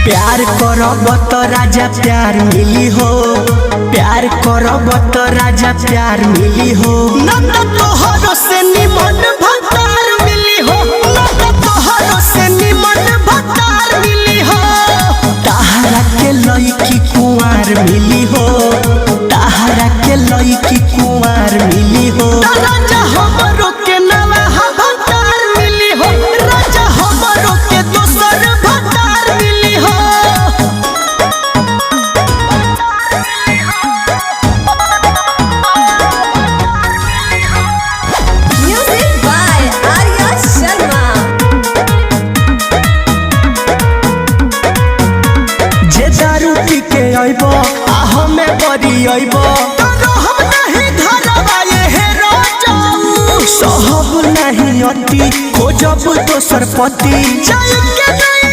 प्यार करब तो राजा प्यार मिली हो, प्यार करब तो राजा प्यार मिली हो। नंद तोहरो से निमन भतार मिली हो, नंद तोहरो से निमन भतार मिली हो। ताहरा के लईकी कुंवार मिली हो, ताहरा के लईकी कुंवार मिली हो। राजा हमरो के नवा भतार मिली हो, राजा हमरो के दोसर भतार मिली हो। Music by Arya Sharma। जे दारू पी के अइबो आ हमें बरी अइबो तो हम नहीं धरबा ये राजाऊ। सहब नहीं अति खोजब दोसर पति जाय के नहीं